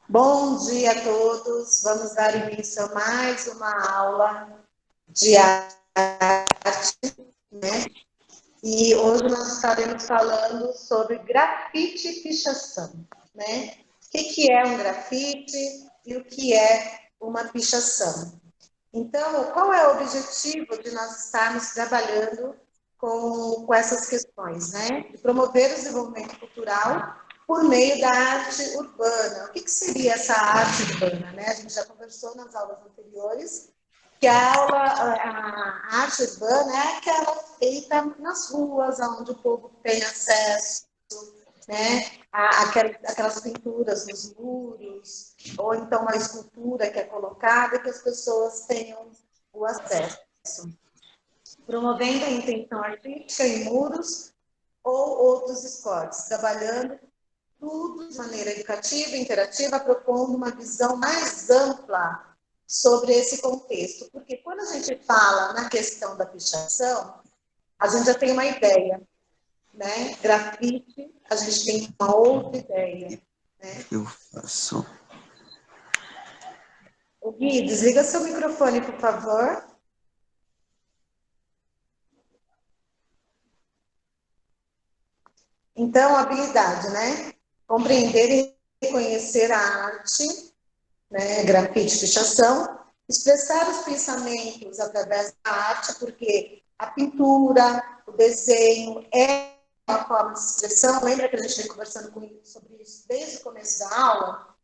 Bom dia a todos. Vamos dar início a mais uma aula de arte, né? E hoje nós estaremos falando sobre grafite e pichação, né? O que é um grafite e o que é uma pichação? Então, qual é o objetivo de nós estarmos trabalhando com essas questões, né? De promover o desenvolvimento cultural por meio da arte urbana. O que seria essa arte urbana, né? A gente já conversou nas aulas anteriores que a arte urbana é aquela feita nas ruas, onde o povo tem acesso, né? Aquelas pinturas nos muros, ou então uma escultura que é colocada que as pessoas tenham o acesso. Promovendo a intenção artística em muros ou outros esportes, trabalhando tudo de maneira educativa, interativa, propondo uma visão mais ampla sobre esse contexto. Porque quando a gente fala na questão da pichação, a gente já tem uma ideia, né? Grafite, a gente tem uma outra ideia, né? Eu faço. O Gui, desliga seu microfone, por favor. Então, habilidade, né? Compreender e reconhecer a arte, né? Grafite, pichação, expressar os pensamentos através da arte, porque a pintura, o desenho é uma forma de expressão. Lembra que a gente vem conversando sobre isso desde o começo da aula?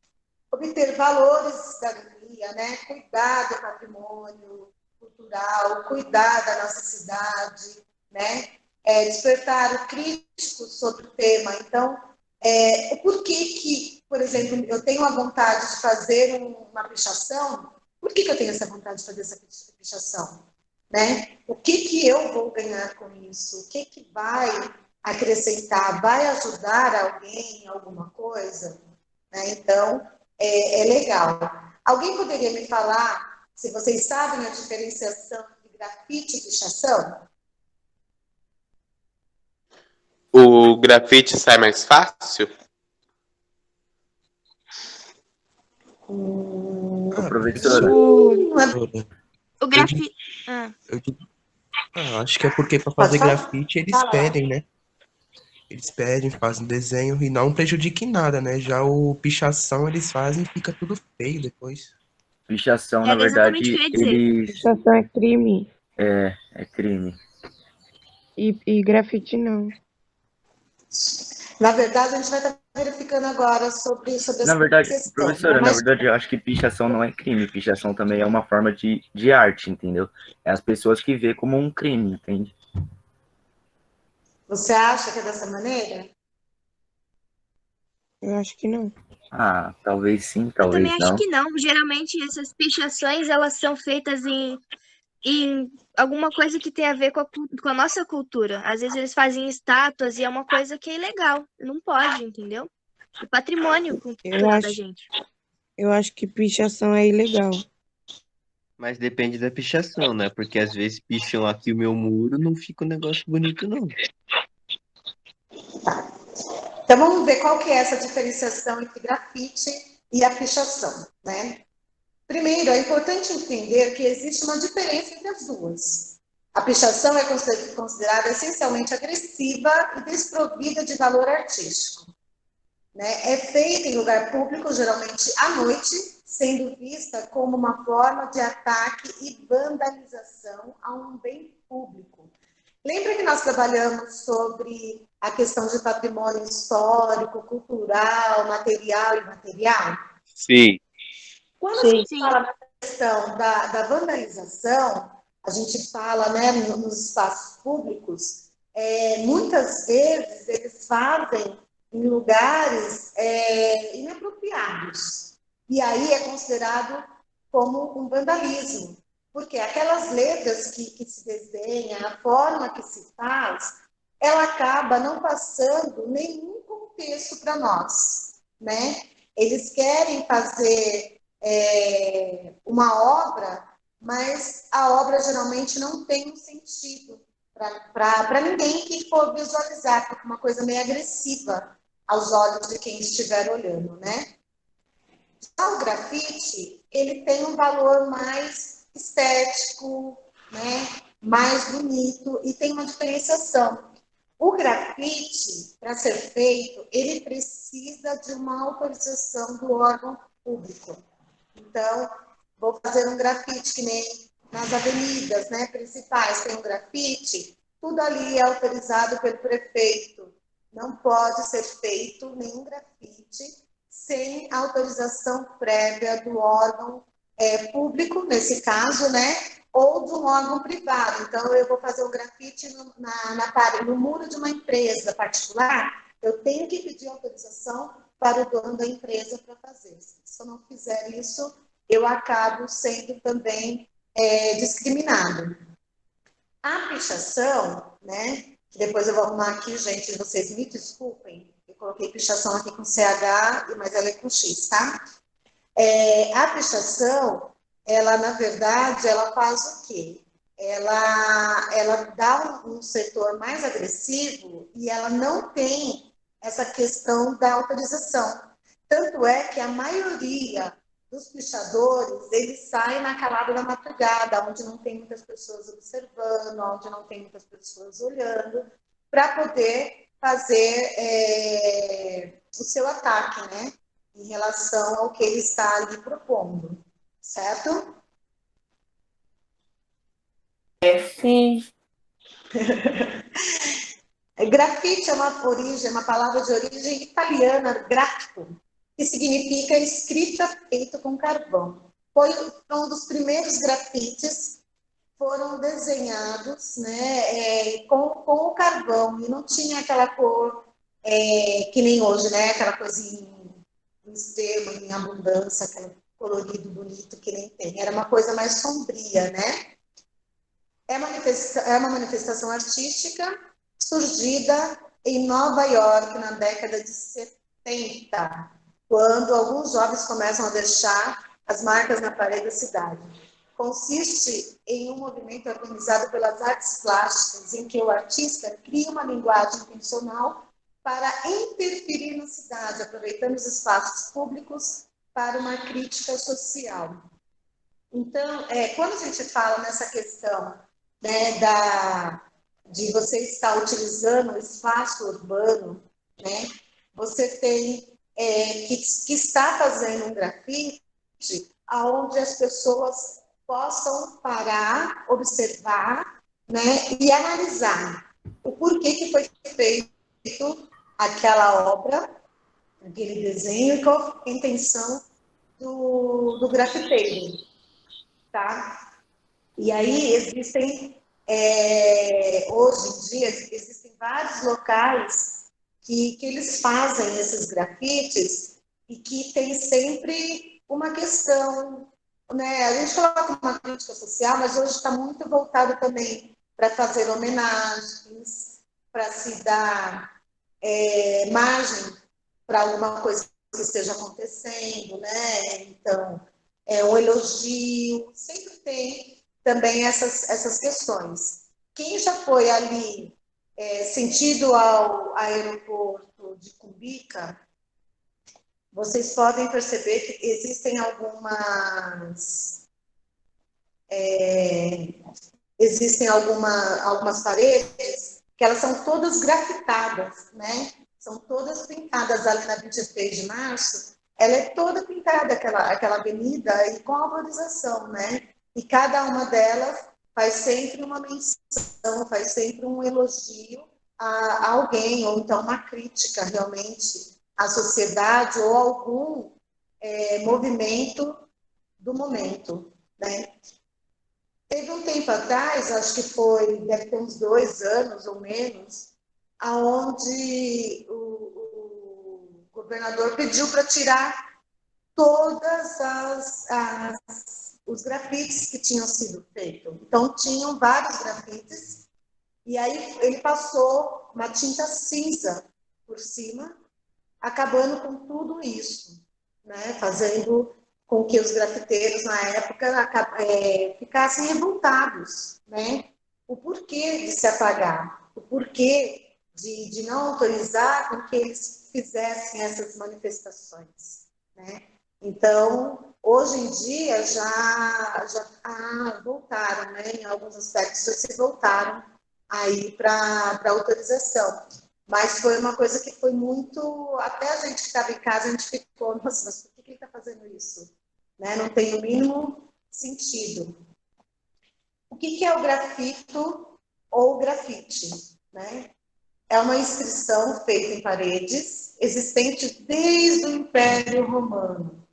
Obter valores de cidadania, né? Cuidar do patrimônio cultural, cuidar da nossa cidade, né? Despertar o crítico sobre o tema. Então, por que, por exemplo, eu tenho a vontade de fazer uma pichação? Por que eu tenho essa vontade de fazer essa pichação? Né? O que eu vou ganhar com isso? O que vai acrescentar? Vai ajudar alguém em alguma coisa? Né? Então, é legal. Alguém poderia me falar se vocês sabem a diferenciação de grafite e pichação? O grafite sai mais fácil? Professora. O grafite. Acho que é porque para fazer grafite eles pedem, né? Eles pedem, fazem desenho e não prejudica em nada, né? Já o pichação eles fazem e fica tudo feio depois. Pichação, na verdade, eles... Pichação é crime. É crime. E grafite não. Na verdade, a gente vai estar verificando agora sobre essa questão. Professora, na verdade, eu acho que pichação não é crime. Pichação também é uma forma de arte, entendeu? É as pessoas que vê como um crime, entende? Você acha que é dessa maneira? Eu acho que não. Ah, talvez sim, Eu talvez também não. acho que não. Geralmente essas pichações elas são feitas em alguma coisa que tem a ver com a nossa cultura. Às vezes eles fazem estátuas e é uma coisa que é ilegal. Não pode, entendeu? É patrimônio cultural da gente. Eu acho que pichação é ilegal. Mas depende da pichação, né? Porque às vezes picham aqui o meu muro, não fica um negócio bonito, não. Então, vamos ver qual que é essa diferenciação entre grafite e a pichação, né? Primeiro, é importante entender que existe uma diferença entre as duas. A pichação é considerada essencialmente agressiva e desprovida de valor artístico. Né? É feita em lugar público, geralmente à noite, sendo vista como uma forma de ataque e vandalização a um bem público. Lembra que nós trabalhamos sobre a questão de patrimônio histórico, cultural, material e imaterial? Sim. Quando a gente fala na questão da vandalização, a gente fala, né, nos espaços públicos, muitas vezes eles fazem em lugares inapropriados. E aí é considerado como um vandalismo. Porque aquelas letras que se desenha, a forma que se faz, ela acaba não passando nenhum contexto para nós, né? Eles querem fazer uma obra, mas a obra geralmente não tem um sentido para ninguém que for visualizar, porque é uma coisa meio agressiva aos olhos de quem estiver olhando, né? Já o grafite, ele tem um valor mais estético, né? Mais bonito e tem uma diferenciação. O grafite, para ser feito, ele precisa de uma autorização do órgão público. Então, vou fazer um grafite que nem nas avenidas, né, principais, tem um grafite, tudo ali é autorizado pelo prefeito. Não pode ser feito nenhum grafite sem autorização prévia do órgão público, nesse caso, né, ou de um órgão privado. Então, eu vou fazer um grafite no muro de uma empresa particular, eu tenho que pedir autorização para o dono da empresa para fazer. Se eu não fizer isso, eu acabo sendo também discriminado. A pichação, né? Depois eu vou arrumar aqui, gente, vocês me desculpem, eu coloquei pichação aqui com CH, mas ela é com X, tá? A pichação, ela, na verdade, ela faz o quê? Ela dá um setor mais agressivo e ela não tem essa questão da autorização. Tanto é que a maioria dos pichadores, eles saem na calada da madrugada, onde não tem muitas pessoas observando, onde não tem muitas pessoas olhando, para poder fazer o seu ataque, né? Em relação ao que ele está ali propondo, certo? Sim. Grafite é uma palavra de origem italiana, grafico, que significa escrita feita com carvão. Foi um dos primeiros grafites, foram desenhados, né, com o carvão, e não tinha aquela cor que nem hoje, né, aquela coisinha em extremo, em abundância, aquele colorido bonito que nem tem. Era uma coisa mais sombria, né? É uma manifestação artística surgida em Nova York na década de 70, quando alguns jovens começam a deixar as marcas na parede da cidade. Consiste em um movimento organizado pelas artes plásticas, em que o artista cria uma linguagem intencional para interferir na cidade, aproveitando os espaços públicos para uma crítica social. Então, quando a gente fala nessa questão, né, de você estar utilizando o espaço urbano, né, você tem que está fazendo um grafite onde as pessoas possam parar, observar, né, e analisar o porquê que foi feito aquela obra, aquele desenho, e qual a intenção do grafiteiro, tá? E aí existem, hoje em dia, existem vários locais que eles fazem esses grafites e que tem sempre uma questão, né? A gente coloca uma crítica social, mas hoje está muito voltado também para fazer homenagens, para se dar margem para alguma coisa que esteja acontecendo, né? Então, um elogio, sempre tem também essas questões. Quem já foi ali, sentido ao aeroporto de Cumbica, vocês podem perceber que existem algumas paredes que elas são todas grafitadas, né? São todas pintadas ali na 23 de março, ela é toda pintada, aquela avenida, e com arborização, né? E cada uma delas faz sempre uma menção, faz sempre um elogio a alguém, ou então uma crítica difícil à sociedade ou algum movimento do momento, né? Teve um tempo atrás, acho que deve ter uns 2 anos ou menos, aonde o governador pediu para tirar todas os grafites que tinham sido feitos. Então, tinham vários grafites, e aí ele passou uma tinta cinza por cima, acabando com tudo isso, né? Fazendo com que os grafiteiros, na época, ficassem revoltados, né? O porquê de se apagar, o porquê de não autorizar com que eles fizessem essas manifestações, né? Então, hoje em dia já voltaram, né? Em alguns aspectos já se voltaram aí para autorização. Mas foi uma coisa que foi muito. Até a gente que estava em casa, a gente ficou, nossa, mas por que ele está fazendo isso? Né? Não tem o mínimo sentido. O que é o grafito ou grafite? Né? É uma inscrição feita em paredes, existente desde o Império Romano.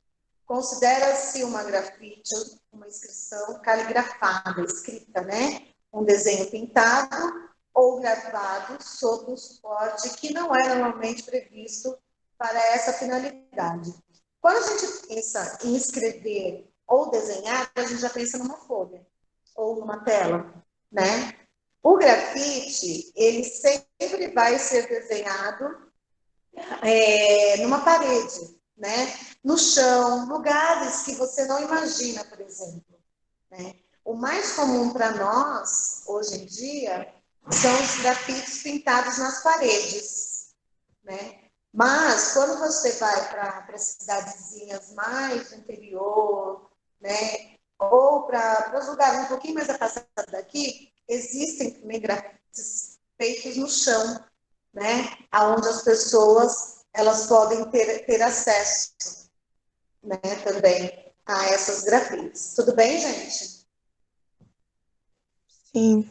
Considera-se uma grafite, uma inscrição caligrafada, escrita, né? Um desenho pintado ou gravado sobre um suporte que não é normalmente previsto para essa finalidade. Quando a gente pensa em escrever ou desenhar, a gente já pensa numa folha ou numa tela, né? O grafite, ele sempre vai ser desenhado numa parede, né? No chão, lugares que você não imagina, por exemplo. Né? O mais comum para nós, hoje em dia, são os grafites pintados nas paredes, né? Mas, quando você vai para cidadezinhas mais do interior, né? Ou para os lugares um pouquinho mais afastados daqui, existem também grafites feitos no chão, né? Onde as pessoas elas podem ter acesso, né? Também a essas grafites. Tudo bem, gente? Sim.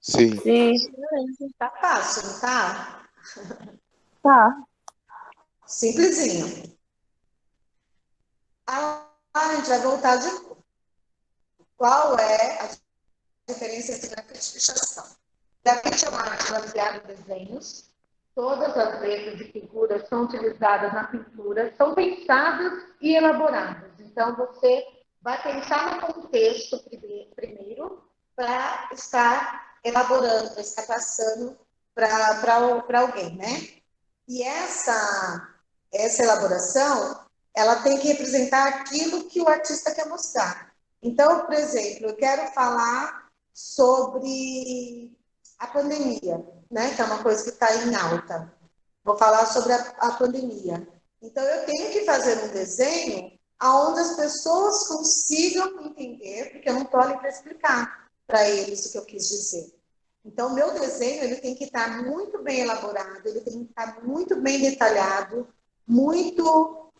Sim. Tá fácil, não tá? Tá. Simplesinho. A gente vai voltar de novo. Qual é a diferença entre grafite e pichação? Grafite é uma arte baseada em desenhos. Todas as letras e figuras são utilizadas na pintura, são pensadas e elaboradas. Então, você vai pensar no contexto primeiro para estar elaborando, para estar passando para alguém, né? E essa elaboração, ela tem que representar aquilo que o artista quer mostrar. Então, por exemplo, eu quero falar sobre a pandemia, né? Que é uma coisa que está em alta. Vou falar sobre a pandemia. Então, eu tenho que fazer um desenho onde as pessoas consigam entender, porque eu não estou ali para explicar para eles o que eu quis dizer. Então, o meu desenho ele tem que estar muito bem elaborado, ele tem que estar muito bem detalhado, muito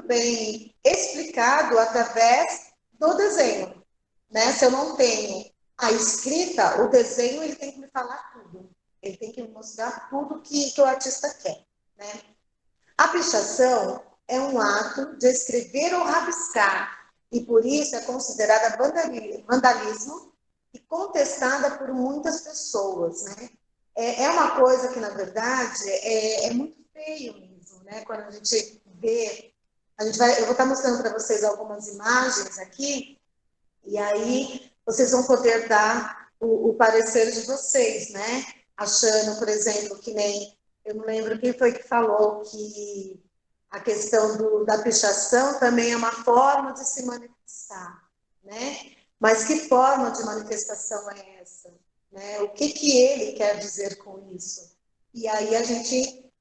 bem explicado através do desenho. Né? Se eu não tenho a escrita, o desenho ele tem que me falar tudo. Ele tem que me mostrar tudo que o artista quer. Né? A pichação é um ato de escrever ou rabiscar, e por isso é considerada vandalismo e contestada por muitas pessoas. Né? É uma coisa que, na verdade, é muito feio mesmo. Né? Quando a gente vê, eu vou estar mostrando para vocês algumas imagens aqui, e aí vocês vão poder dar o parecer de vocês, né? Achando, por exemplo, que nem... Eu não lembro quem foi que falou que a questão da pichação também é uma forma de se manifestar, né? Mas que forma de manifestação é essa? Né? O que ele quer dizer com isso? E aí a gente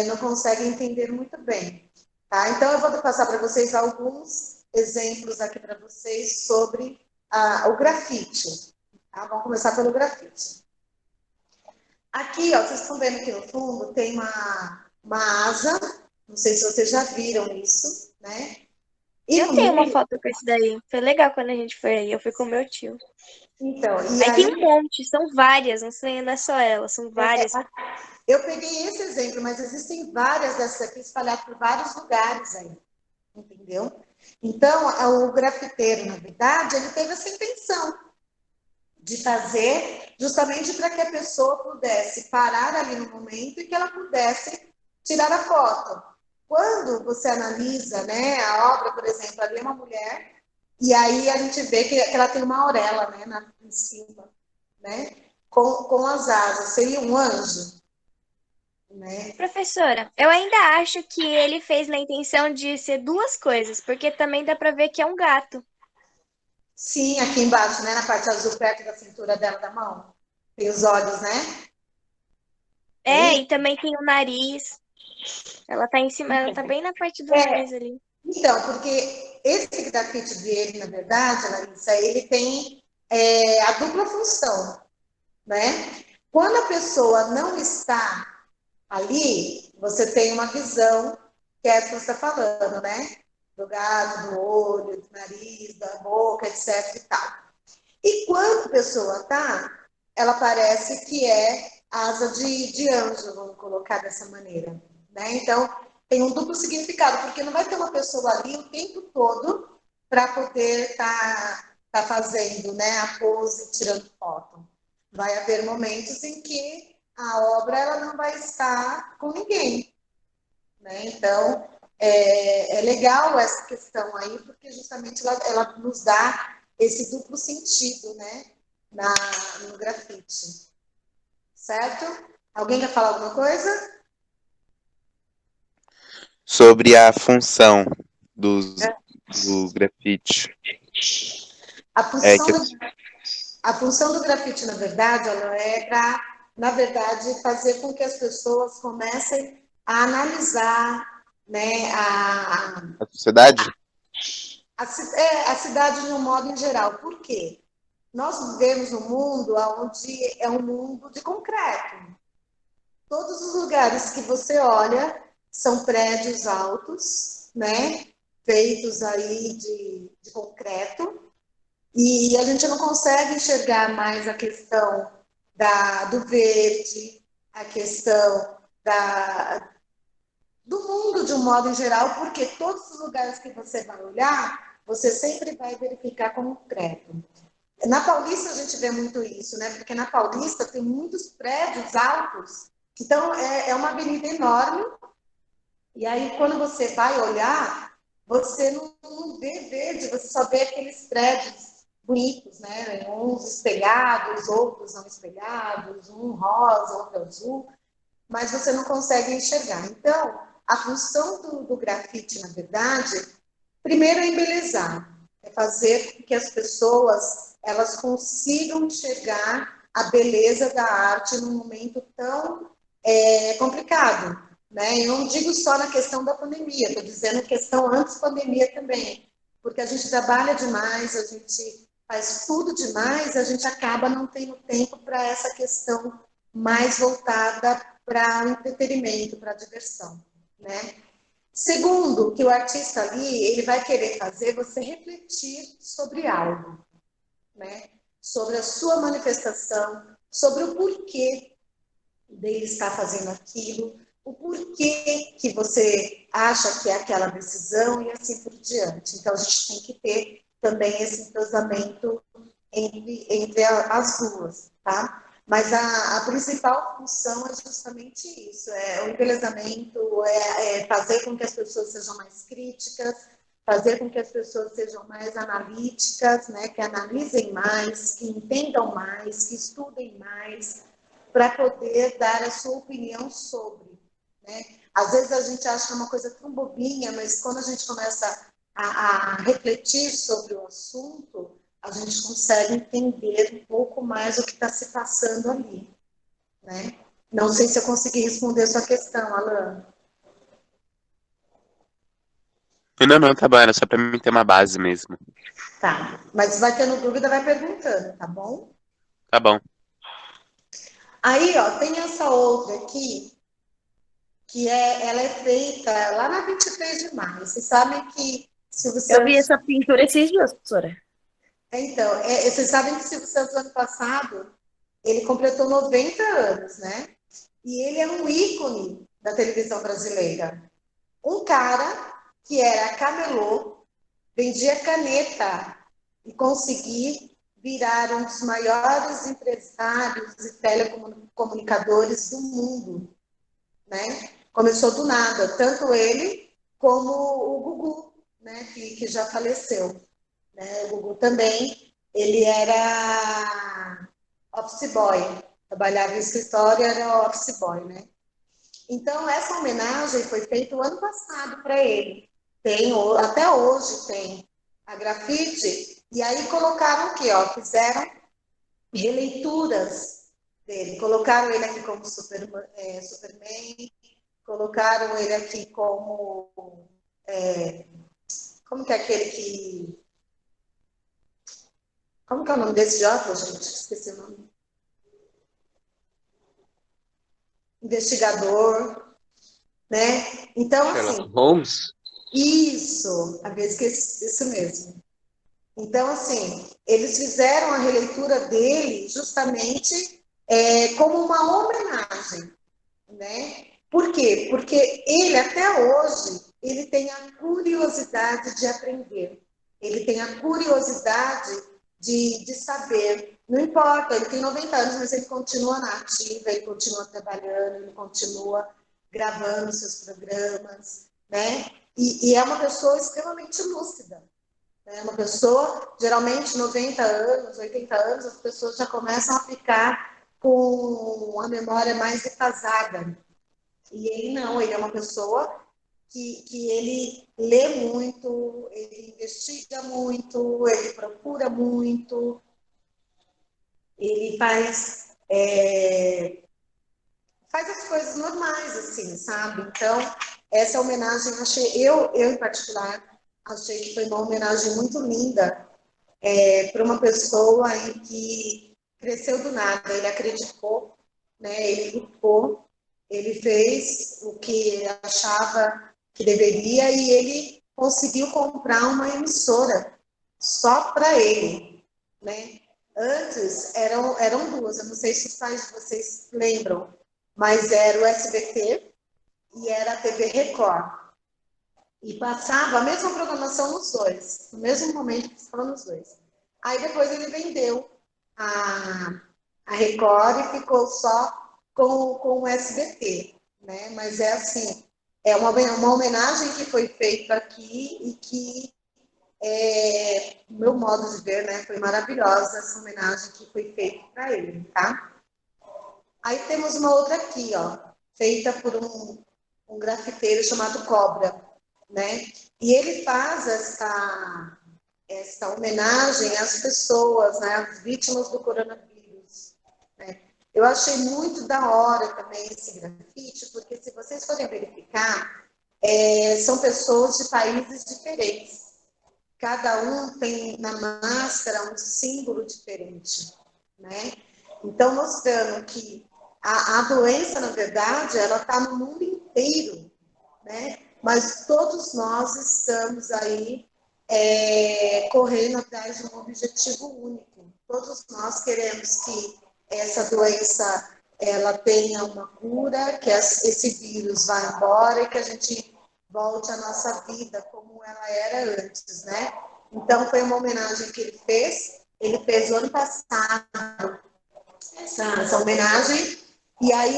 não consegue entender muito bem. Tá? Então, eu vou passar para vocês alguns exemplos aqui para vocês sobre o grafite. Tá? Vamos começar pelo grafite. Aqui, ó, vocês estão vendo aqui no fundo, tem uma asa, não sei se vocês já viram isso, né? E Eu tenho uma foto com esse daí. Foi legal quando a gente foi aí. Eu fui com o meu tio. Então, aí tem um monte, são várias, não sei, não é só ela, são várias. Eu peguei esse exemplo, mas existem várias dessas aqui espalhadas por vários lugares aí, entendeu? Então, o grafiteiro, na verdade, ele teve essa intenção de fazer justamente para que a pessoa pudesse parar ali no momento e que ela pudesse tirar a foto. Quando você analisa, né, a obra, por exemplo, ali é uma mulher, e aí a gente vê que ela tem uma auréola, né, em cima, né, com as asas. Seria um anjo, né? Professora, eu ainda acho que ele fez na intenção de ser duas coisas, porque também dá pra ver que é um gato. Sim, aqui embaixo, né, na parte azul, perto da cintura dela da mão. Tem os olhos, né? E também tem o nariz. Ela tá em cima, ela tá bem na parte do É, nariz ali. então, porque esse grafite dele, na verdade, Larissa, ele tem a dupla função, né? Quando a pessoa não está ali, você tem uma visão, que é essa que você está falando, né? Do gado, do olho, do nariz, da boca, etc e tal. E quando a pessoa está, ela parece que é asa de anjo, vamos colocar dessa maneira, né? Então, tem um duplo significado, porque não vai ter uma pessoa ali o tempo todo para poder tá fazendo, né, a pose, tirando foto. Vai haver momentos em que a obra ela não vai estar com ninguém, né? Então, é legal essa questão aí, porque justamente ela nos dá esse duplo sentido, né, no grafite. Certo? Alguém quer falar alguma coisa? Sobre a função do grafite. A É função que do, a função do grafite, na verdade, ela é para, na verdade, fazer com que as pessoas comecem a analisar, né, a sociedade? a cidade de um modo em geral. Por quê? Nós vivemos num mundo onde é um mundo de concreto. Todos os lugares que você olha são prédios altos, né? Feitos aí de concreto, e a gente não consegue enxergar mais a questão do verde, a questão do mundo de um modo em geral, porque todos os lugares que você vai olhar, você sempre vai verificar concreto. Na Paulista a gente vê muito isso, né? Porque na Paulista tem muitos prédios altos, então é uma avenida enorme, e aí quando você vai olhar, você não vê verde, você só vê aqueles prédios bonitos, né? Uns espelhados, outros não espelhados, um rosa, outro azul, mas você não consegue enxergar. Então, a função do grafite, na verdade, primeiro é embelezar, é fazer com que as pessoas elas consigam enxergar a beleza da arte num momento tão complicado, né? Eu não digo só na questão da pandemia, estou dizendo questão antes pandemia também, porque a gente trabalha demais, a gente faz tudo demais, a gente acaba não tendo tempo para essa questão mais voltada para o entretenimento, para a diversão, né? Segundo, que o artista ali, ele vai querer fazer você refletir sobre algo, né? Sobre a sua manifestação, sobre o porquê dele estar fazendo aquilo, o porquê que você acha que é aquela decisão e assim por diante. Então, a gente tem que ter também esse entrosamento entre as duas, tá? Mas a principal função é justamente isso, é o embelezamento, é fazer com que as pessoas sejam mais críticas, fazer com que as pessoas sejam mais analíticas, né, que analisem mais, que entendam mais, que estudem mais, para poder dar a sua opinião sobre, né? Às vezes a gente acha uma coisa tão bobinha, mas quando a gente começa a refletir sobre o assunto, a gente consegue entender um pouco mais o que está se passando ali, né? Não sei se eu consegui responder a sua questão, Alan. Não, tá bom, era só pra mim ter uma base mesmo. Tá, mas vai tendo dúvida, vai perguntando, tá bom? Tá bom. Aí, ó, tem essa outra aqui, que ela é feita lá na 23 de maio. Vocês sabem que Silvio Eu vi Santos... essa pintura esses dias, professora. Então, vocês sabem que Silvio Santos, ano passado, ele completou 90 anos, né? E ele é um ícone da televisão brasileira. Um cara que era camelô, vendia caneta e conseguir virar um dos maiores empresários e telecomunicadores do mundo, né? Começou do nada, tanto ele como o Gugu, né? Que já faleceu. Né? O Gugu também, ele era office boy, trabalhava em escritório, era office boy, né? Então, essa homenagem foi feita o ano passado para ele. Até hoje tem a grafite, e aí colocaram o quê? Ó, fizeram releituras dele. Colocaram ele aqui como Superman, colocaram ele aqui como... como que é aquele que... Como que é o nome desse de óculos, gente? Esqueci o nome. Investigador, né? Então, Sherlock assim, Holmes? isso, a vez que isso mesmo. Então, assim, eles fizeram a releitura dele justamente como uma homenagem, né? Por quê? Porque ele, até hoje, ele tem a curiosidade de aprender. Ele tem a curiosidade de saber. Não importa, ele tem 90 anos, mas ele continua na ativa, ele continua trabalhando, ele continua gravando seus programas, né? E é uma pessoa extremamente lúcida. É uma pessoa, geralmente, 90 anos, 80 anos, as pessoas já começam a ficar com a memória mais defasada. E ele não, ele é uma pessoa que ele lê muito, ele investiga muito, ele procura muito, ele faz as coisas normais, assim, sabe? Então, essa homenagem, eu em particular, achei que foi uma homenagem muito linda para uma pessoa aí que cresceu do nada, ele acreditou, né? Ele lutou, ele fez o que achava que deveria e ele conseguiu comprar uma emissora só para ele, né? Antes eram duas, eu não sei se os pais de vocês lembram, mas era o SBT e era a TV Record. E passava a mesma programação nos dois, no mesmo momento que estava nos dois. Aí depois ele vendeu a Record e ficou só com o SBT, né? Mas é assim, é uma homenagem que foi feita aqui e que, no meu modo de ver, né, foi maravilhosa essa homenagem que foi feita para ele, tá? Aí temos uma outra aqui, ó, feita por um grafiteiro chamado Cobra, né? E ele faz essa homenagem às pessoas, né, às vítimas do coronavírus, né? Eu achei muito da hora também esse grafite, porque se vocês forem verificar, são pessoas de países diferentes. Cada um tem na máscara um símbolo diferente, né? Então, mostrando que a doença, na verdade, ela está no mundo inteiro, né? Mas todos nós estamos aí correndo atrás de um objetivo único. Todos nós queremos que essa doença ela tenha uma cura, que esse vírus vá embora e que a gente volte à nossa vida como ela era antes, né? Então, foi uma homenagem que ele fez o ano passado, essa homenagem, e aí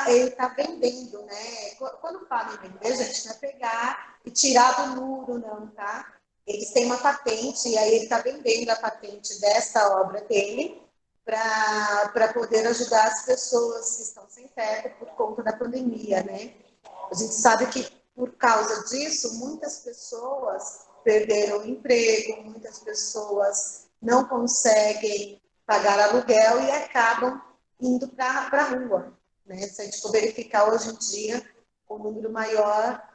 ele tá vendendo, né? Quando fala em vender, gente, não é pegar e tirar do muro, não, tá? Eles têm uma patente, e aí ele está vendendo a patente dessa obra dele para poder ajudar as pessoas que estão sem teto por conta da pandemia, né? A gente sabe que, por causa disso, muitas pessoas perderam o emprego, muitas pessoas não conseguem pagar aluguel e acabam indo para a rua, né? Se a gente for verificar hoje em dia, o número maior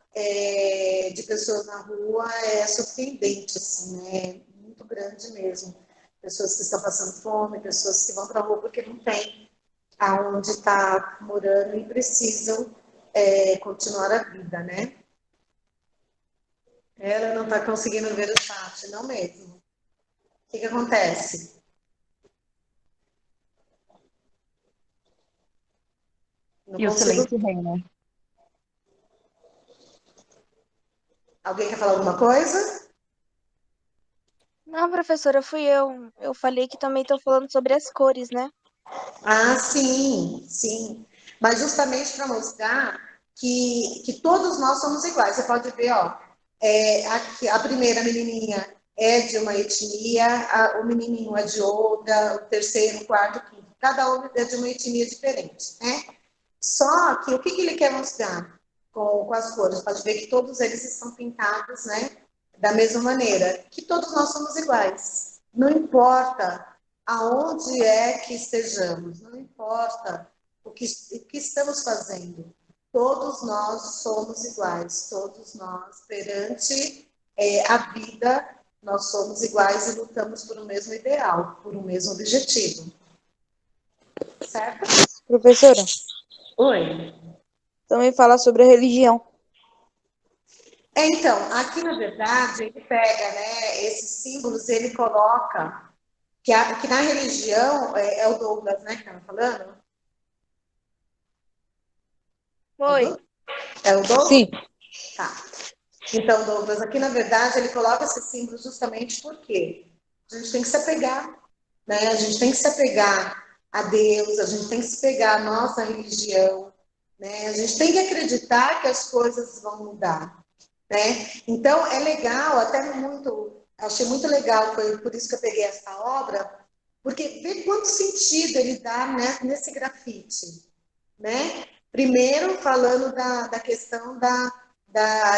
de pessoas na rua é surpreendente, assim, né? Muito grande mesmo. Pessoas que estão passando fome, pessoas que vão para a rua porque não tem aonde está morando e precisam continuar a vida, né? Ela não está conseguindo ver o chat, não mesmo. O que acontece? Não E o consigo... silêncio reina. Alguém quer falar alguma coisa? Não, professora, fui eu. Eu falei que também estou falando sobre as cores, né? Ah, sim, sim. Mas justamente para mostrar que todos nós somos iguais. Você pode ver, ó, aqui, a primeira menininha é de uma etnia, o menininho é de outra, o terceiro, o quarto, o quinto. Cada um é de uma etnia diferente, né? Só que o que ele quer mostrar com as cores? Pode ver que todos eles estão pintados, né, da mesma maneira, que todos nós somos iguais. Não importa aonde é que estejamos, não importa o que estamos fazendo. todos nós somos iguais, todos nós, perante a vida, nós somos iguais e lutamos por um mesmo ideal, por um mesmo objetivo. Certo? Professora, Oi. também fala sobre a religião. Então, aqui na verdade, ele pega, né, esses símbolos, ele coloca que na religião, é o Douglas, né, que estava falando? Foi. É o Douglas? Sim. Tá. Então, Douglas, aqui na verdade, ele coloca esses símbolos justamente porque a gente tem que se apegar, né? A gente tem que se apegar a Deus, a gente tem que se pegar à nossa religião, né? A gente tem que acreditar que as coisas vão mudar, né? Então, é legal, achei muito legal, foi por isso que eu peguei essa obra, porque vê quanto sentido ele dá, né, nesse grafite, né? Primeiro, falando da questão da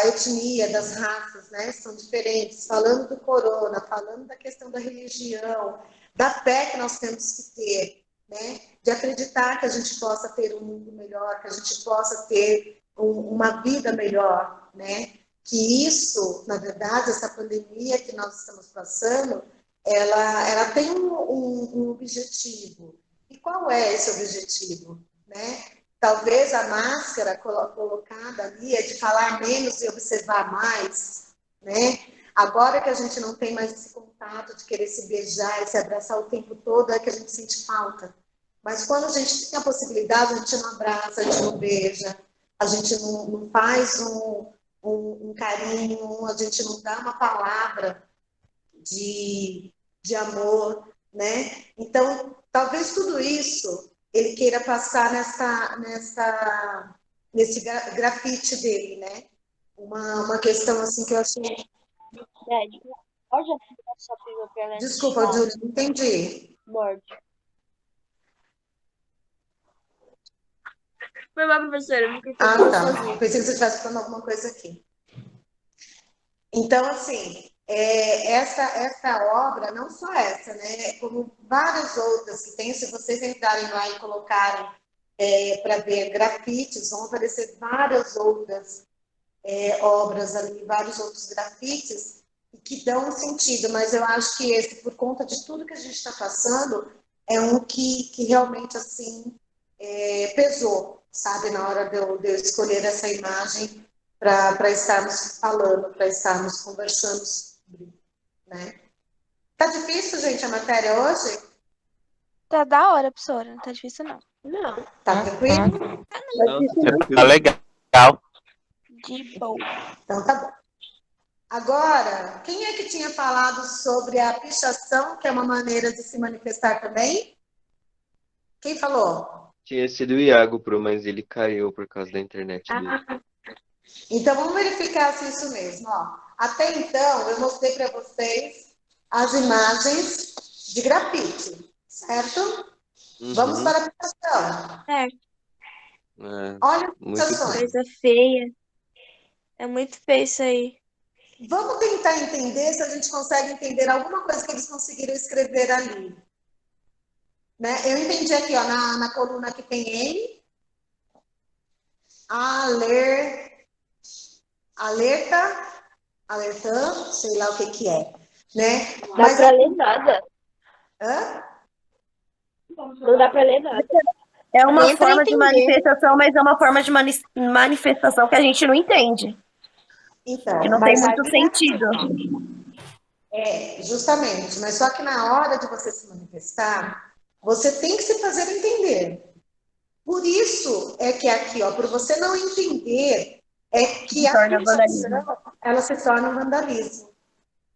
etnia, das raças, né? São diferentes, falando do corona, falando da questão da religião, da fé que nós temos que ter, né? De acreditar que a gente possa ter um mundo melhor, que a gente possa ter uma vida melhor, né? Que isso, na verdade, essa pandemia que nós estamos passando, ela tem um objetivo. E qual é esse objetivo, né? Talvez a máscara colocada ali é de falar menos e observar mais, né? Agora que a gente não tem mais esse contato de querer se beijar e se abraçar o tempo todo, é que a gente sente falta. Mas quando a gente tem a possibilidade, a gente não abraça, a gente não beija, a gente não faz um carinho, a gente não dá uma palavra de amor, né? Então, talvez tudo isso ele queira passar nesse grafite dele, né? Uma questão assim que eu achei... Desculpa, Júlia, não entendi. Foi mal, professora. Eu nunca Ah, entendi tá. sozinha. Pensei que você estivesse falando alguma coisa aqui. Então, assim, essa obra, não só essa, né? Como várias outras que tem, se vocês entrarem lá e colocarem para ver grafites, vão aparecer várias outras obras ali, vários outros grafites que dão um sentido, mas eu acho que esse, por conta de tudo que a gente está passando, é um que realmente, assim, pesou, sabe, na hora de eu escolher essa imagem para estarmos falando, para estarmos conversando sobre, né? Tá difícil, gente, a matéria hoje? Tá da hora, professora. Não tá difícil, não. Não. Tá tranquilo? Tá legal. De boa. Então tá bom. Agora, quem é que tinha falado sobre a pichação, que é uma maneira de se manifestar também? Quem falou? Tinha sido o Iago, mas ele caiu por causa da internet dele. Então, vamos verificar se é isso mesmo. Ó. Até então, eu mostrei para vocês as imagens de grafite, certo? Vamos para a pichação. Olha as Muito pichações. Coisa feia. É muito feio isso aí. Vamos tentar entender se a gente consegue entender alguma coisa que eles conseguiram escrever ali. Né? Eu entendi aqui, ó, na coluna que tem N, alertando, sei lá o que é, né? Dá pra ler nada. Hã? Não dá pra ler nada. É uma Nem pra forma de entender. manifestação, mas é uma forma de manifestação que a gente não entende. Então, Que não tem mas muito aí- sentido. Justamente, mas só que na hora de você se manifestar, você tem que se fazer entender. Por isso é que aqui, ó, por você não entender, é que a torna pichação, ela se torna um vandalismo.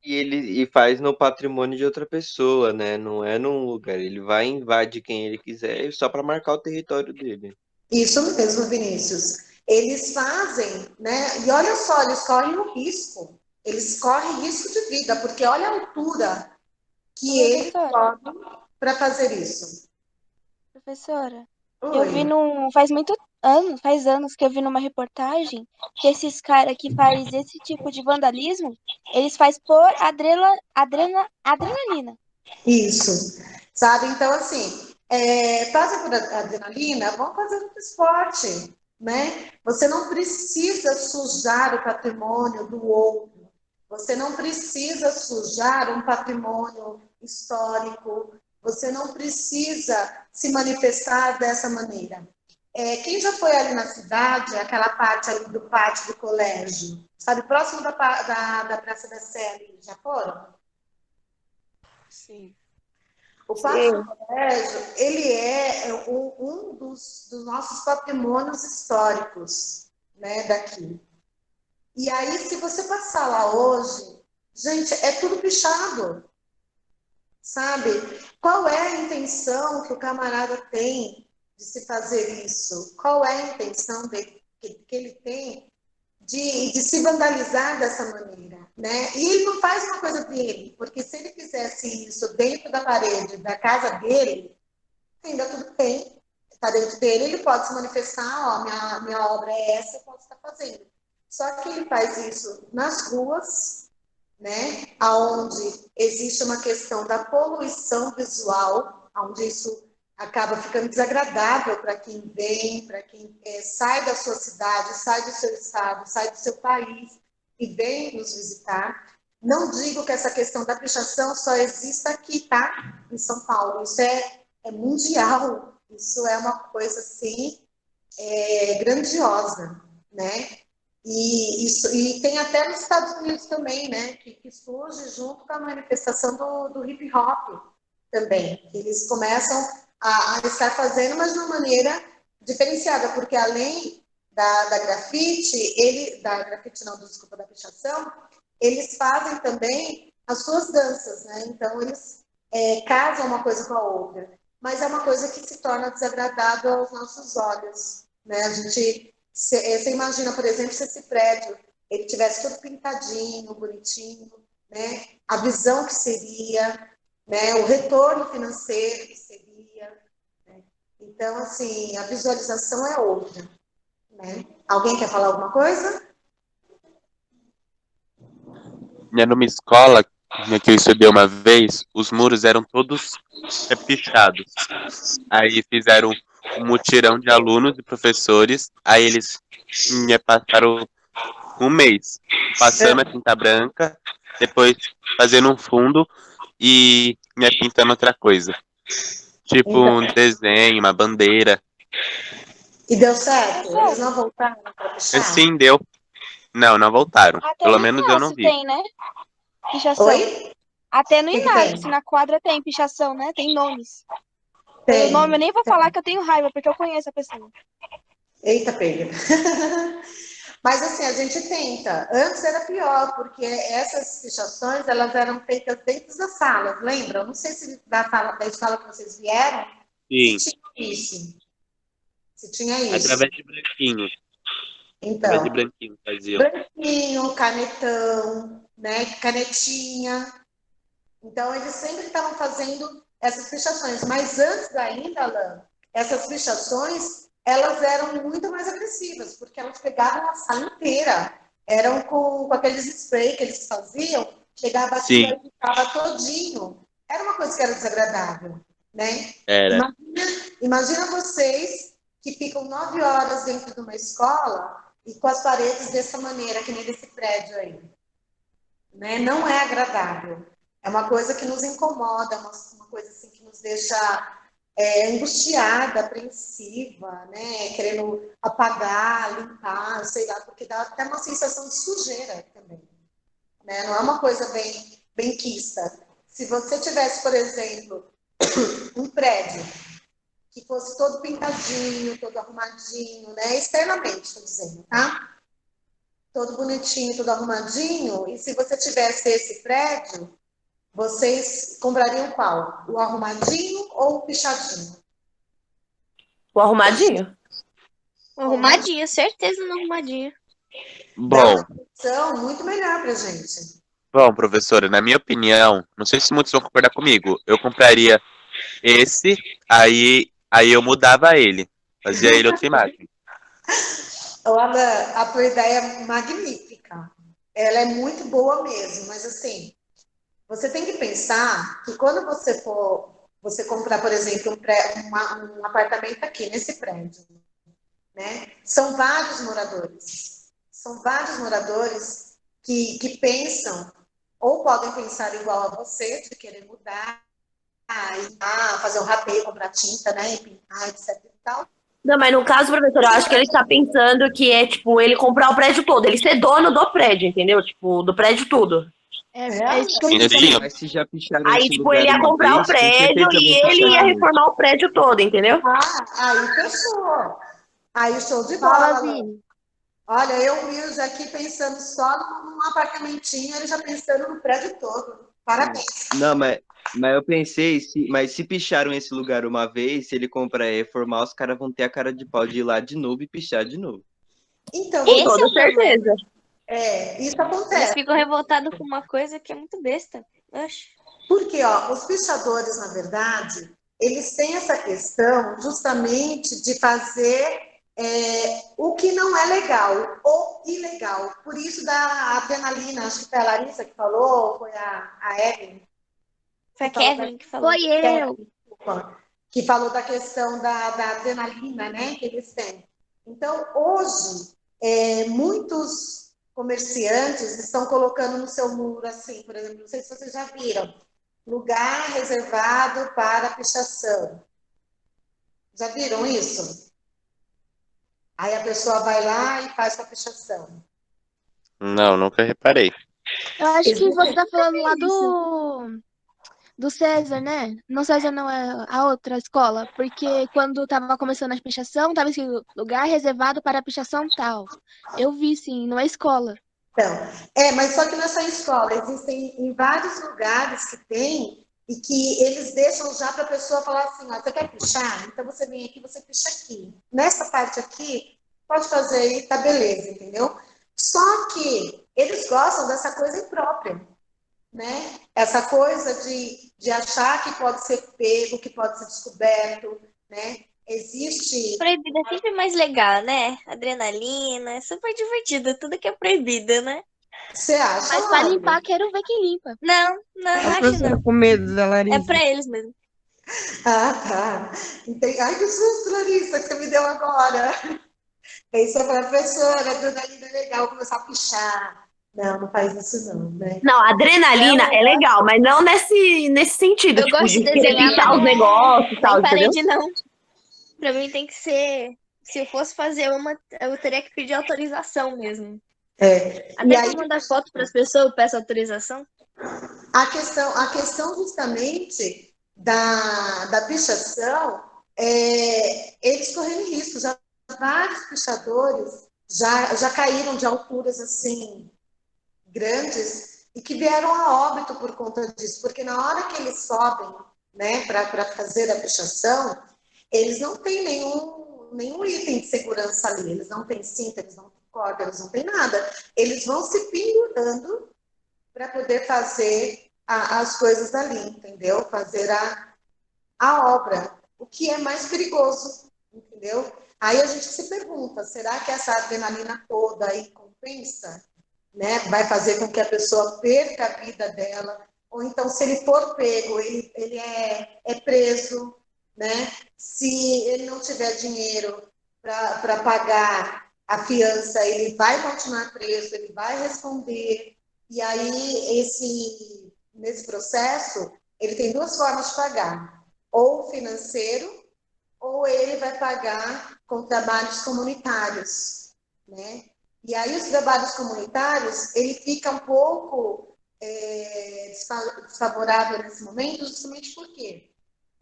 E faz no patrimônio de outra pessoa, né? Não é num lugar. Ele vai e invade quem ele quiser só para marcar o território dele. Isso mesmo, Vinícius. Eles fazem, né? E olha só, eles correm um risco. Eles correm risco de vida, porque olha a altura que eles Professora. correm para fazer isso. Professora, Oi. eu vi faz anos que eu vi numa reportagem que esses caras que faz esse tipo de vandalismo, eles fazem por adrenalina. Isso. Sabe? Então, assim, fazem por adrenalina, vão fazer outro esporte, né? Você não precisa sujar o patrimônio do outro. Você não precisa sujar um patrimônio histórico. Você não precisa se manifestar dessa maneira. Quem já foi ali na cidade, aquela parte ali do pátio do colégio, sabe, próximo da Praça da Sé, ali, já foram? Sim. O pátio do colégio, ele é um dos nossos patrimônios históricos, né, daqui. E aí, se você passar lá hoje, gente, é tudo pichado, sabe? Qual é a intenção que o camarada tem de se fazer isso? Qual é a intenção que ele tem de se vandalizar dessa maneira, né? E ele não faz uma coisa dele, porque se ele fizesse isso dentro da parede da casa dele, ainda tudo bem, está dentro dele, ele pode se manifestar, ó, minha obra é essa, eu posso estar fazendo. Só que ele faz isso nas ruas, né? Onde existe uma questão da poluição visual, onde isso acaba ficando desagradável para quem vem, para quem sai da sua cidade, sai do seu estado, sai do seu país e vem nos visitar. Não digo que essa questão da pichação só exista aqui, tá? Em São Paulo. Isso é mundial. Isso é uma coisa, assim, grandiosa, né? E tem até nos Estados Unidos também, né? Que surge junto com a manifestação do hip hop também. Eles começam a estar fazendo, mas de uma maneira diferenciada, porque além da grafite, da pichação, eles fazem também as suas danças, né? Então, eles casam uma coisa com a outra. Mas é uma coisa que se torna desagradável aos nossos olhos, né? Você imagina, por exemplo, se esse prédio ele tivesse tudo pintadinho, bonitinho, né? A visão que seria, né? O retorno financeiro que seria, né? Então, assim, a visualização é outra, né? Alguém quer falar alguma coisa? Numa escola que eu estudei uma vez, os muros eram todos pichados. Aí fizeram um mutirão de alunos e professores, aí eles passaram um mês passando a tinta branca, depois fazendo um fundo e pintando outra coisa. Tipo Então, um desenho, uma bandeira. e deu certo? Eles não voltaram para pichar? Sim, deu. Não voltaram. Até Pelo no menos eu não Inácio vi. tem, né? Pichação. Oi? Até no Que Inácio, tem? na quadra tem pichação, né? Tem nomes. Tem. O nome eu nem vou falar que eu tenho raiva, porque eu conheço a pessoa. Eita, pega. Mas assim, a gente tenta. Antes era pior, porque essas pichações, elas eram feitas dentro das salas, lembram? Não sei se da escola que vocês vieram, Sim. se tinha isso. Se tinha isso. Através de branquinho. Então, Através de branquinho faziam. branquinho, canetão, né? Canetinha. Então, eles sempre estavam fazendo essas pichações. Mas antes ainda, Alan, essas pichações, elas eram muito mais agressivas, porque elas pegavam a sala inteira. Eram com aqueles spray que eles faziam, chegava aqui e ficava todinho. Era uma coisa que era desagradável, né? Era. Imagina vocês que ficam 9 horas dentro de uma escola e com as paredes dessa maneira, que nem desse prédio aí. Né? Não é agradável. É uma coisa que nos incomoda, uma coisa assim que nos deixa angustiada, apreensiva, né? Querendo apagar, limpar, sei lá, porque dá até uma sensação de sujeira também. Né? Não é uma coisa bem quista. Se você tivesse, por exemplo, um prédio que fosse todo pintadinho, todo arrumadinho, né? Externamente, estou dizendo, tá? Todo bonitinho, tudo arrumadinho, e se você tivesse esse prédio, vocês comprariam qual? O arrumadinho ou o pichadinho? O arrumadinho. O arrumadinho, certeza no arrumadinho. Bom. Dá uma opção muito melhor pra gente. Bom, professora, na minha opinião, não sei se muitos vão concordar comigo, eu compraria esse, aí eu mudava ele, fazia ele outra imagem. Olha, a tua ideia é magnífica. Ela é muito boa mesmo, mas assim, você tem que pensar que quando você comprar, por exemplo, um apartamento aqui nesse prédio, né? São vários moradores. São vários moradores que pensam, ou podem pensar igual a você, de querer mudar, fazer um rapeio, comprar tinta, né? E pintar, etc e tal. Não, mas no caso, professor, eu acho que ele está pensando que é, tipo, ele comprar o prédio todo, ele ser dono do prédio, entendeu? Tipo, do prédio tudo. É isso que eu Sim, entendi. sim. Mas se já picharam Aí, esse tipo, lugar ele ia uma comprar o vez, com prédio certeza e vão ele pichar ia de novo. reformar o prédio todo, entendeu? Aí fechou. Aí show de Fala, bola. Vini. Olha, eu e o Will já aqui pensando só num apartamentinho, ele já pensando no prédio todo. Parabéns. Não, mas eu pensei, mas se picharam esse lugar uma vez, se ele comprar e reformar, os caras vão ter a cara de pau de ir lá de novo e pichar de novo. Então, Com Esse é toda o problema. certeza. isso Eles acontece. ficam revoltados com uma coisa que é muito besta. Oxe. Porque, os pichadores, na verdade, eles têm essa questão justamente de fazer o que não é legal ou ilegal. Por isso da adrenalina, acho que foi a Larissa que falou, ou foi a Evelyn. Foi a Que falou Kevin que falou. Foi eu. Desculpa, que falou da questão da adrenalina, né, que eles têm. Então, hoje, muitos comerciantes estão colocando no seu muro, assim, por exemplo, não sei se vocês já viram, lugar reservado para pichação. Já viram isso? Aí a pessoa vai lá e faz a pichação. Não, nunca reparei. Eu acho que você tá falando lá do César, né? Não, César não, é a outra escola. Porque quando tava começando a pichação, tava escrito lugar reservado para a pichação tal. Eu vi, sim, numa escola. Então, mas só que nessa escola existem em vários lugares que tem e que eles deixam já para a pessoa falar assim, ó, você quer pichar? Então você vem aqui, você picha aqui. Nessa parte aqui, pode fazer aí, tá beleza, entendeu? Só que eles gostam dessa coisa imprópria, né? Essa coisa de achar que pode ser pego, que pode ser descoberto, né? Existe... Proibido é sempre mais legal, né? Adrenalina, é super divertido, tudo que é proibido, né? Você acha, Mas pra Laura? limpar, quero ver quem limpa. Não, A acho professora não. com medo da É Larissa. pra eles mesmo. Ah, tá. Entendi. Ai, que susto, Larissa, que você me deu agora. Pensou para a professora, a adrenalina é legal, começar a pichar. Não, não faz isso não, né? Não, adrenalina Não, é legal, mas não nesse sentido, Eu tipo, gosto de de querer desenhar, pichar mas os negócios e tal, nem entendeu? parede não. Pra mim tem que ser... Se eu fosse fazer uma, eu teria que pedir autorização mesmo. E Até aí, pra mandar foto pras pessoas, eu peço autorização. a questão justamente da pichação, eles correm risco. Já vários pichadores já caíram de alturas assim grandes e que vieram a óbito por conta disso, porque na hora que eles sobem, né, para fazer a pichação, eles não têm nenhum item de segurança ali, eles não têm cinta, eles não têm corda, eles não têm nada. Eles vão se pendurando para poder fazer as coisas ali, entendeu? Fazer a obra, o que é mais perigoso, entendeu? Aí a gente se pergunta, será que essa adrenalina toda aí compensa? Né? Vai fazer com que a pessoa perca a vida dela, ou então se ele for pego, ele é preso, né? Se ele não tiver dinheiro para pagar a fiança, ele vai continuar preso, ele vai responder, e aí nesse processo, ele tem duas formas de pagar, ou financeiro, ou ele vai pagar com trabalhos comunitários, né? E aí os trabalhos comunitários, ele fica um pouco desfavorável nesse momento, justamente porque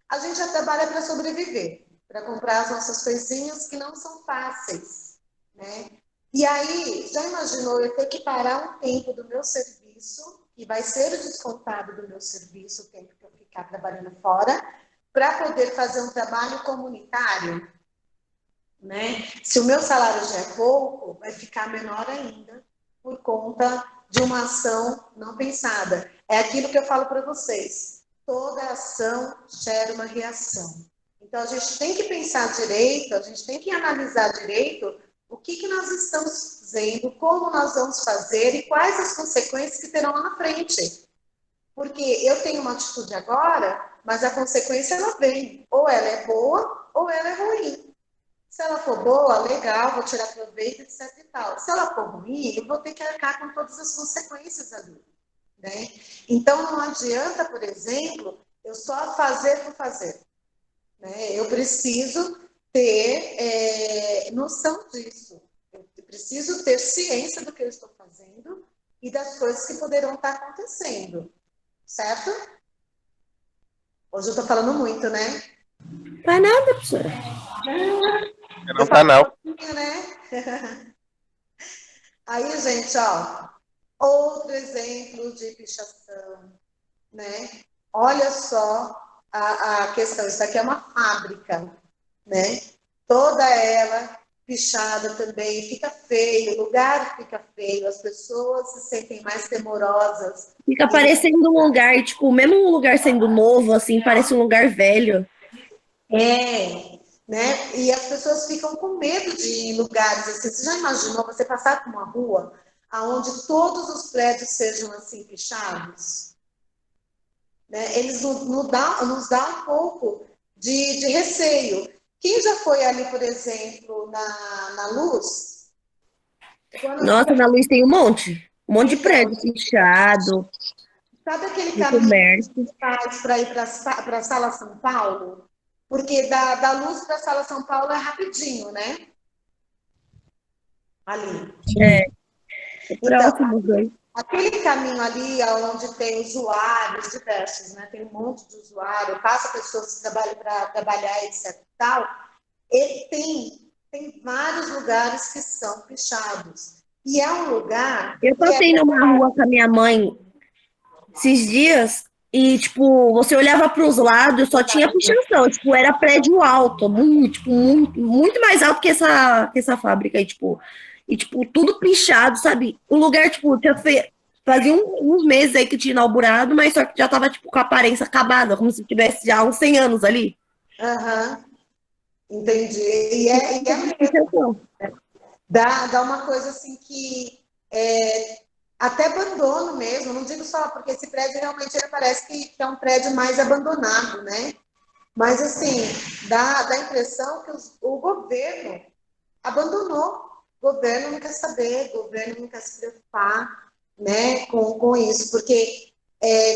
a gente já trabalha para sobreviver, para comprar as nossas coisinhas que não são fáceis, né? E aí, já imaginou eu ter que parar um tempo do meu serviço, que vai ser descontado do meu serviço, o tempo que eu ficar trabalhando fora, para poder fazer um trabalho comunitário, né? Se o meu salário já é pouco, vai ficar menor ainda por conta de uma ação não pensada. É aquilo que eu falo para vocês. Toda ação gera uma reação. Então, a gente tem que pensar direito, a gente tem que analisar direito o que nós estamos fazendo, como nós vamos fazer e quais as consequências que terão lá na frente. Porque eu tenho uma atitude agora, mas a consequência ela vem. Ou ela é boa, ou ela é ruim. Se ela for boa, legal, vou tirar proveito, etc e tal. Se ela for ruim, eu vou ter que arcar com todas as consequências ali, né? Então, não adianta, por exemplo, eu só fazer por fazer, né? Eu preciso ter noção disso. Eu preciso ter ciência do que eu estou fazendo e das coisas que poderão estar acontecendo, certo? Hoje eu estou falando muito, né? Faz nada, professora. Não tá, não. Né? Aí, gente, ó, outro exemplo de pichação, né? Olha só a questão, isso aqui é uma fábrica, né? Toda ela pichada também, fica feio, o lugar fica feio, as pessoas se sentem mais temorosas. Fica parecendo um lugar, tipo, mesmo um lugar sendo novo, assim, parece um lugar velho. Né? E as pessoas ficam com medo de ir em lugares assim. Você já imaginou você passar por uma rua onde todos os prédios sejam assim pichados? Né? Eles nos dão um pouco de receio. Quem já foi ali, por exemplo, na Luz? Nossa, na Luz tem um monte de prédio pichado. Sabe aquele de caminho comércio. que faz para ir para a Sala São Paulo? Porque da Luz para a Sala São Paulo é rapidinho, né? Ali. É Então, próximo, dois. aquele caminho ali onde tem usuários diversos, né? Tem um monte de usuário, passa pessoas que trabalham para trabalhar, etc. e tal, ele tem vários lugares que são pichados. E é um lugar. Eu passei numa rua com a minha mãe esses dias e, tipo, você olhava para os lados, só tinha pichação. Tipo, era prédio alto, muito mais alto que essa fábrica. E, tipo, tudo pichado, sabe? O lugar, tipo, fazia uns meses aí que tinha inaugurado, mas só que já tava, tipo, com a aparência acabada, como se tivesse já uns 100 anos ali. Aham. Entendi. E é mesmo. Dá uma coisa assim que até abandono mesmo, não digo só porque esse prédio realmente ele parece que é um prédio mais abandonado, né? Mas assim, dá a impressão que o governo abandonou. O governo não quer saber, o governo não quer se preocupar, né, com isso, porque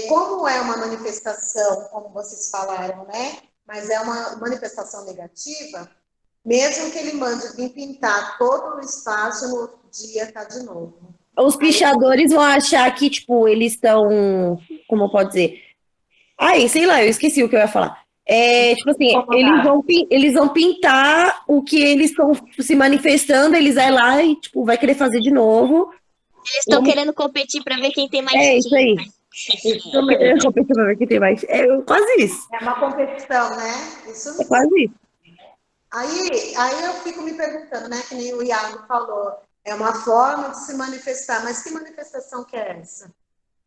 como é uma manifestação, como vocês falaram, né? Mas é uma manifestação negativa, mesmo que ele mande vir pintar todo o espaço, no outro dia tá de novo. Os pichadores vão achar que, tipo, eles estão. Como eu posso dizer? Ai, sei lá, eu esqueci o que eu ia falar. Tipo assim, eles vão pintar o que eles estão se manifestando, eles vai lá e, tipo, vai querer fazer de novo. Eles estão querendo competir para ver quem tem mais isso aí. Estão querendo competir para ver quem tem mais. É quase isso. É uma competição, né? Isso mesmo. É quase isso. Aí eu fico me perguntando, né? Que nem o Iago falou, é uma forma de se manifestar, mas que manifestação que é essa?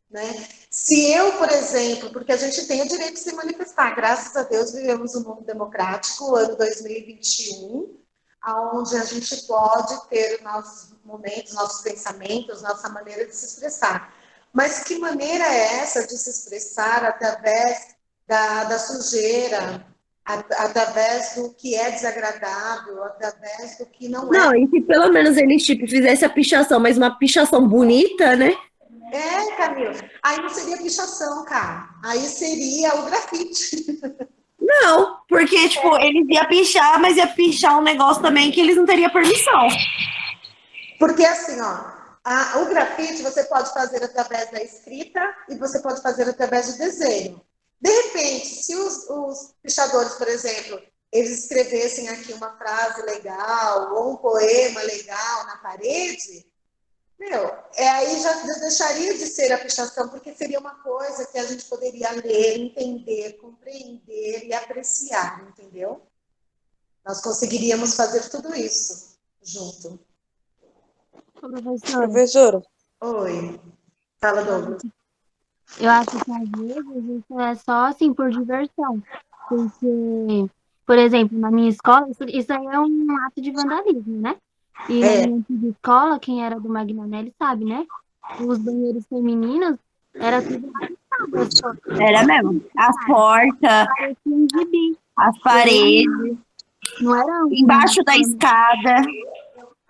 Né? Se eu, por exemplo, porque a gente tem o direito de se manifestar, graças a Deus vivemos um mundo democrático, o ano 2021, onde a gente pode ter nossos momentos, nossos pensamentos, nossa maneira de se expressar. Mas que maneira é essa de se expressar através da sujeira, através do que é desagradável, através do que não é? Não, e se pelo menos eles, tipo, fizessem a pichação, mas uma pichação bonita, né? Camila. Aí não seria pichação, cara. Aí seria o grafite. Não, porque, tipo, eles iam pichar, mas ia pichar um negócio também que eles não teriam permissão. Porque assim, ó, o grafite você pode fazer através da escrita e você pode fazer através do desenho. De repente, se os pichadores, por exemplo, eles escrevessem aqui uma frase legal ou um poema legal na parede, aí já deixaria de ser a pichação, porque seria uma coisa que a gente poderia ler, entender, compreender e apreciar, entendeu? Nós conseguiríamos fazer tudo isso junto. Professora. Oi. Fala, Douglas. Eu acho que às vezes isso é só assim por diversão. Porque, por exemplo, na minha escola, isso aí é um ato de vandalismo, né? E na minha antiga escola, quem era do Magnanelli sabe, né? Os banheiros femininos era tudo Era mesmo. As portas, as paredes. Não era Embaixo da escada.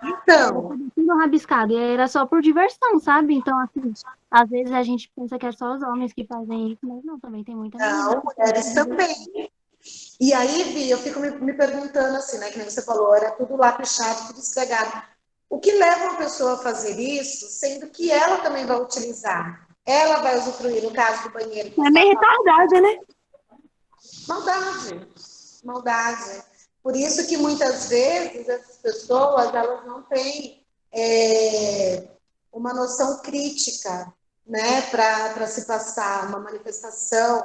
Então, tudo rabiscado, e era só por diversão, sabe? Então, assim, às vezes a gente pensa que é só os homens que fazem isso, mas não, também tem muita menina. não, mulheres também. E aí, Vi, eu fico me perguntando assim, né? Que nem você falou, era tudo lá pichado, tudo esfregado. O que leva uma pessoa a fazer isso, sendo que ela também vai utilizar? Ela vai usufruir, no caso do banheiro. É meio retardada, né? Maldade. Maldade. Por isso que muitas vezes essas pessoas, elas não têm uma noção crítica, né, para se passar uma manifestação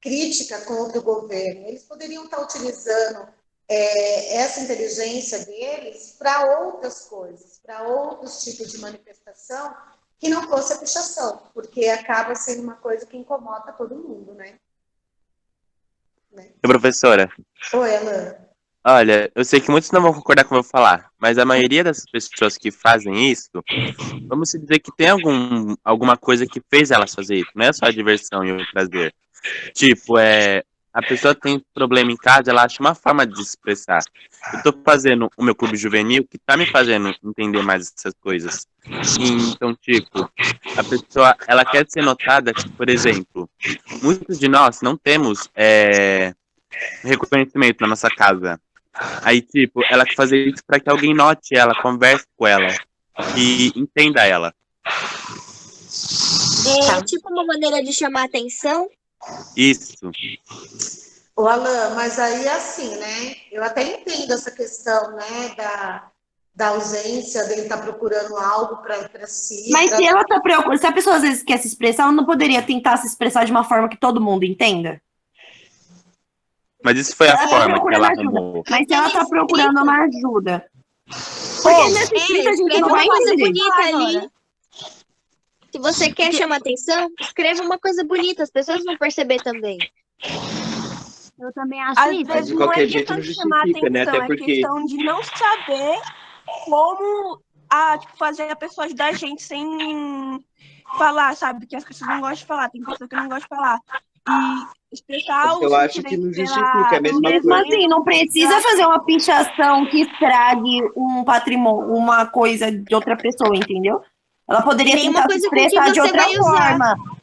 crítica contra o governo. Eles poderiam estar utilizando essa inteligência deles para outras coisas, para outros tipos de manifestação que não fosse a pichação, porque acaba sendo uma coisa que incomoda todo mundo, né? Professora, Oi, Alan. olha, eu sei que muitos não vão concordar com o que eu vou falar, mas a maioria das pessoas que fazem isso, vamos dizer que tem alguma coisa que fez elas fazer isso, não é só a diversão e o prazer. Tipo, a pessoa tem problema em casa, ela acha uma forma de se expressar. Eu tô fazendo o meu clube juvenil que tá me fazendo entender mais essas coisas. Então, tipo, a pessoa, ela quer ser notada, por exemplo, muitos de nós não temos reconhecimento na nossa casa. Aí, tipo, ela quer fazer isso para que alguém note ela, converse com ela e entenda ela. É tipo uma maneira de chamar atenção. Isso. O Alan, mas aí assim, né? Eu até entendo essa questão, né, da ausência dele estar procurando algo para si. Mas se ela tá preocupada, se a pessoa às vezes quer se expressar, ela não poderia tentar se expressar de uma forma que todo mundo entenda? Mas isso foi a forma que ela arrumou. Mas se ela tá procurando uma ajuda. Porque nessa escrita a gente não vai uma coisa entender. bonita ali. Se você quer chamar atenção, escreva uma coisa bonita, as pessoas vão perceber também. Eu também acho Às isso. Mas vezes de não qualquer é jeito questão não de chamar justifica, né? atenção, Até é porque questão de não saber como fazer a pessoa ajudar a gente sem falar, sabe? Que as pessoas não gostam de falar, tem pessoa que não gosta de falar. E expressar o eu acho que não sentimento justifica, é a mesma Mesmo coisa. assim, não precisa fazer uma pichação que estrague um patrimônio, uma coisa de outra pessoa, entendeu? Ela poderia Nenhuma tentar se coisa com que expressar de você outra vai usar. forma.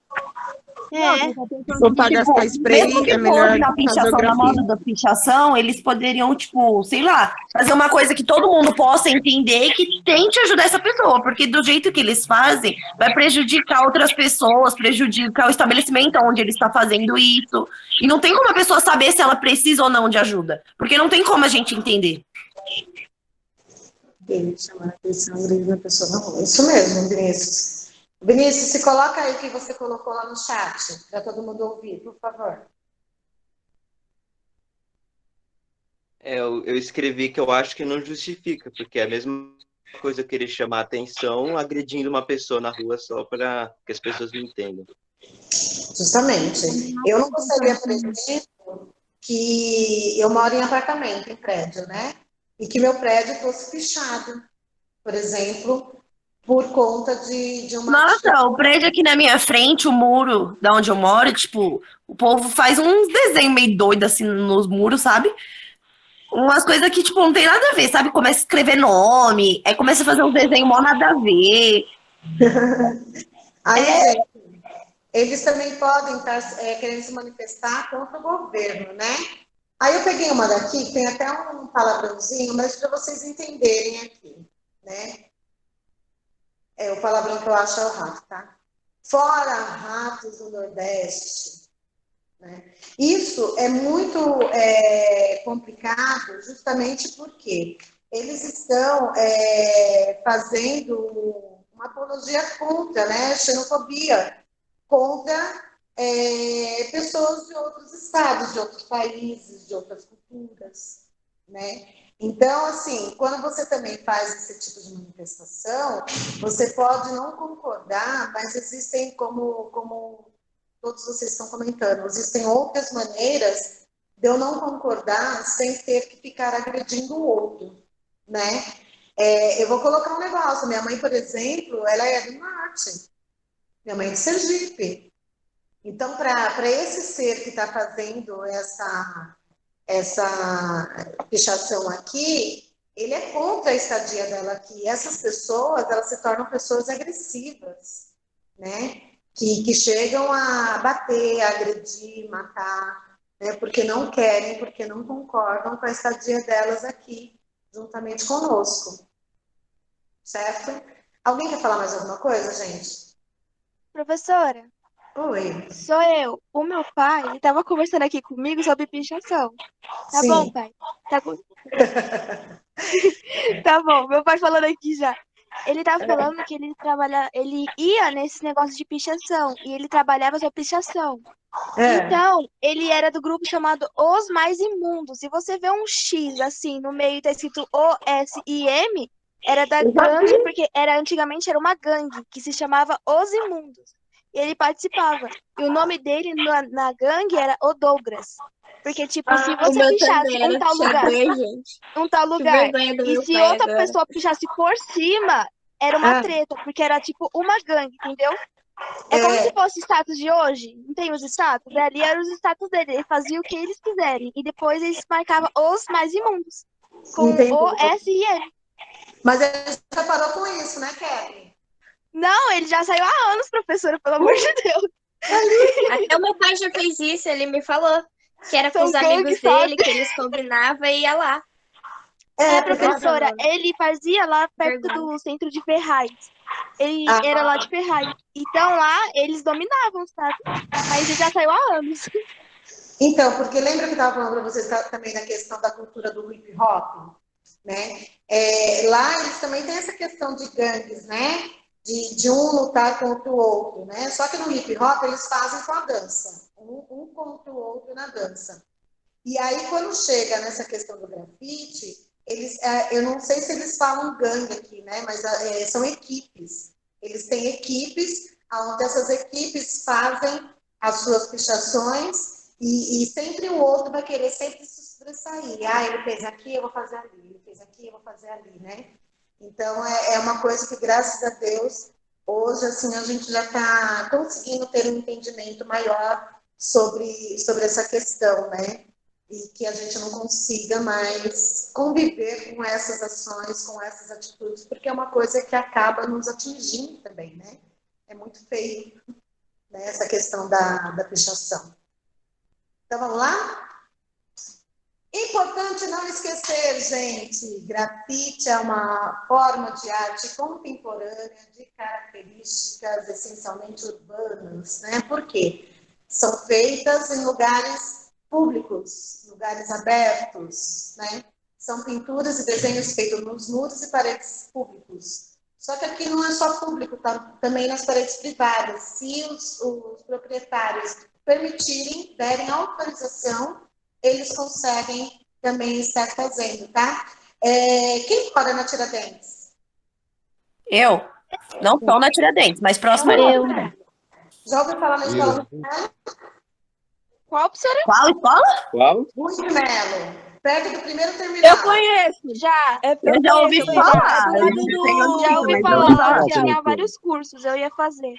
É, For para gastar spray, Mesmo que é melhor fosse na fazer o pichação, na grafite. moda da pichação, eles poderiam, tipo, sei lá, fazer uma coisa que todo mundo possa entender e que tente ajudar essa pessoa, porque do jeito que eles fazem, vai prejudicar outras pessoas, prejudicar o estabelecimento onde ele está fazendo isso. E não tem como a pessoa saber se ela precisa ou não de ajuda, porque não tem como a gente entender. Chamar a atenção da pessoa na rua. Isso mesmo, Vinícius. Vinícius, se coloca aí o que você colocou lá no chat, para todo mundo ouvir, por favor. Eu escrevi que eu acho que não justifica, porque é a mesma coisa querer chamar atenção agredindo uma pessoa na rua só para que as pessoas não entendam. Justamente. Eu não gostaria, por exemplo, que eu moro em apartamento, em prédio, né? E que meu prédio fosse pichado, por exemplo, por conta de uma... Nossa, o prédio aqui na minha frente, o muro da onde eu moro, tipo, o povo faz uns desenhos meio doidos assim nos muros, sabe? Umas coisas que, tipo, não tem nada a ver, sabe? Começa a escrever nome, aí começa a fazer um desenho mó nada a ver. Aí, gente, eles também podem estar querendo se manifestar contra o governo, né? Aí eu peguei uma daqui, que tem até um palavrãozinho, mas para vocês entenderem aqui, né? O palavrão que eu acho é o rato, tá? Fora ratos do Nordeste. Né? Isso é muito complicado justamente porque eles estão fazendo uma apologia contra, né? Xenofobia contra pessoas de outros estados, de outros países, de outras culturas, né? Então, assim, quando você também faz esse tipo de manifestação, você pode não concordar, mas existem, como todos vocês estão comentando, existem outras maneiras de eu não concordar sem ter que ficar agredindo o outro, né? Eu vou colocar um negócio. Minha mãe, por exemplo, ela é do norte. Minha mãe é de Sergipe. Então, para esse ser que está fazendo essa pichação aqui, ele é contra a estadia dela aqui. Essas pessoas, elas se tornam pessoas agressivas, né? Que chegam a bater, a agredir, matar, né? Porque não querem, porque não concordam com a estadia delas aqui, juntamente conosco. Certo? Alguém quer falar mais alguma coisa, gente? Professora, Oi. sou eu. O meu pai, ele tava conversando aqui comigo sobre pichação. Tá Sim. bom, pai? Tá bom. Tá bom, meu pai falando aqui já. Ele tava falando que ele ia nesse negócio de pichação e ele trabalhava com pichação. Então, ele era do grupo chamado Os Mais Imundos. Se você vê um X assim no meio tá escrito OSIM, era da gangue, porque antigamente era uma gangue que se chamava Os Imundos. E ele participava. E o nome dele na gangue era O Douglas. Porque, tipo, se O você meu pichasse também era um tal lugar, gente. e meu se pai outra agora. pessoa pichasse por cima, era uma treta, porque era tipo uma gangue, entendeu? É como se fosse status de hoje. Não tem os status? Ali eram os status dele. Ele fazia o que eles quiserem. E depois eles marcavam os mais imundos. Com OSIM. Mas ele já parou com isso, né, Kelly? Não, ele já saiu há anos, professora, pelo amor de Deus. Até o meu pai já fez isso, ele me falou que era com São os amigos gangues, sabe? dele, que eles combinavam e ia lá. Professora, ele fazia lá perto do centro de Ferraz. Ele era lá de Ferraz. Então lá eles dominavam, sabe? Mas ele já saiu há anos. Então, porque lembra que eu estava falando para vocês também da questão da cultura do hip hop, né? Lá eles também têm essa questão de gangues, né? De um lutar contra o outro, né? Só que no hip hop eles fazem com a dança, um contra o outro na dança. E aí quando chega nessa questão do grafite, eles, eu não sei se eles falam gangue aqui, né? Mas são equipes. Eles têm equipes, onde essas equipes fazem as suas pichações. E sempre o outro vai querer sempre se sobressair. Ele fez aqui, eu vou fazer ali. Ele fez aqui, eu vou fazer ali, né? Então, é uma coisa que, graças a Deus, hoje, assim, a gente já está conseguindo ter um entendimento maior sobre essa questão, né? E que a gente não consiga mais conviver com essas ações, com essas atitudes, porque é uma coisa que acaba nos atingindo também, né? É muito feio, né, essa questão da pichação. Então, vamos lá? Importante não esquecer, gente, grafite é uma forma de arte contemporânea de características essencialmente urbanas, né? Por quê? São feitas em lugares públicos, lugares abertos, né? São pinturas e desenhos feitos nos muros e paredes públicos. Só que aqui não é só público, tá? Também nas paredes privadas. Se os proprietários permitirem, derem autorização, eles conseguem também estar fazendo, tá? Quem mora na Tiradentes? Eu? Não sou na Tiradentes, mas próxima Eu. Já ouviu falar na escola Rui de Melo? Qual, professora? Qual escola? Qual? Rui de Melo, perto do primeiro terminal. Eu conheço, já. Eu já ouvi falar. Já ouvi falar, tinha vários cursos, eu ia fazer.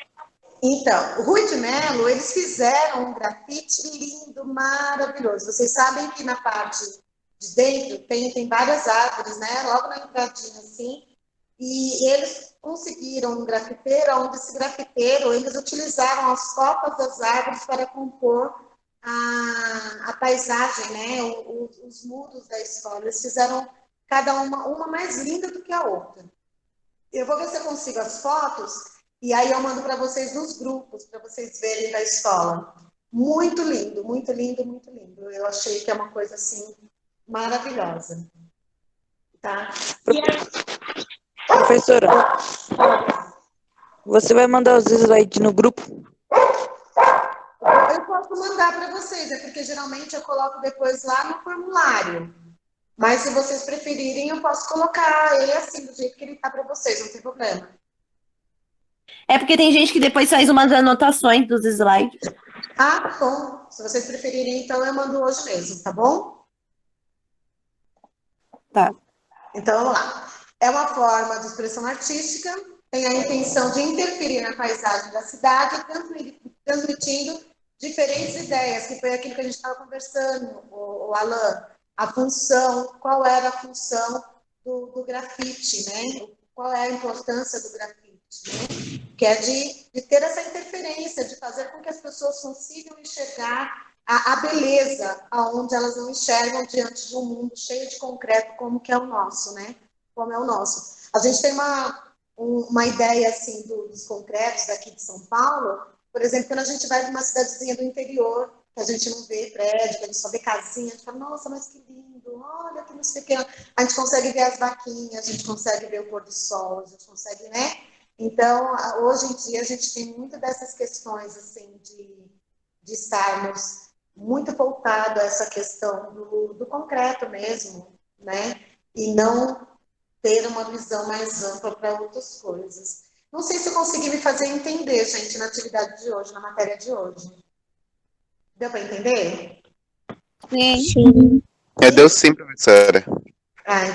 Então, o Rui de Melo, eles fizeram um grafite lindo, maravilhoso. Vocês sabem que na parte de dentro tem várias árvores, né? Logo na entradinha, assim. E eles conseguiram um grafiteiro, onde esse grafiteiro, eles utilizaram as copas das árvores para compor a paisagem, né? Os muros da escola. Eles fizeram cada uma mais linda do que a outra. Eu vou ver se eu consigo as fotos. E aí eu mando para vocês nos grupos, para vocês verem da escola. Muito lindo, muito lindo, muito lindo. Eu achei que é uma coisa, assim, maravilhosa. Tá? Professora, você vai mandar os slides no grupo? Eu posso mandar para vocês, porque geralmente eu coloco depois lá no formulário. Mas se vocês preferirem, eu posso colocar ele assim, do jeito que ele está para vocês, não tem problema. É porque tem gente que depois faz umas anotações dos slides. Bom. Se vocês preferirem, então eu mando hoje mesmo, tá bom? Tá. Então, vamos lá. É uma forma de expressão artística, tem a intenção de interferir na paisagem da cidade, transmitindo diferentes ideias, que foi aquilo que a gente estava conversando, o Alan, a função, qual era a função do grafite, né? Qual é a importância do grafite, né? Que é de ter essa interferência, de fazer com que as pessoas consigam enxergar a beleza aonde elas não enxergam diante de um mundo cheio de concreto como que é o nosso, né? Como é o nosso. A gente tem uma ideia, assim, dos concretos daqui de São Paulo, por exemplo, quando a gente vai para uma cidadezinha do interior, que a gente não vê prédio, que a gente só vê casinha, a gente fala, nossa, mas que lindo, olha que não sei o que. A gente consegue ver as vaquinhas, a gente consegue ver o pôr do sol, a gente consegue, né? Então, hoje em dia, a gente tem muito dessas questões, assim, de estarmos muito voltado a essa questão do concreto mesmo, né? E não ter uma visão mais ampla para outras coisas. Não sei se eu consegui me fazer entender, gente, na atividade de hoje, na matéria de hoje. Deu para entender? Sim. Deu sim, professora.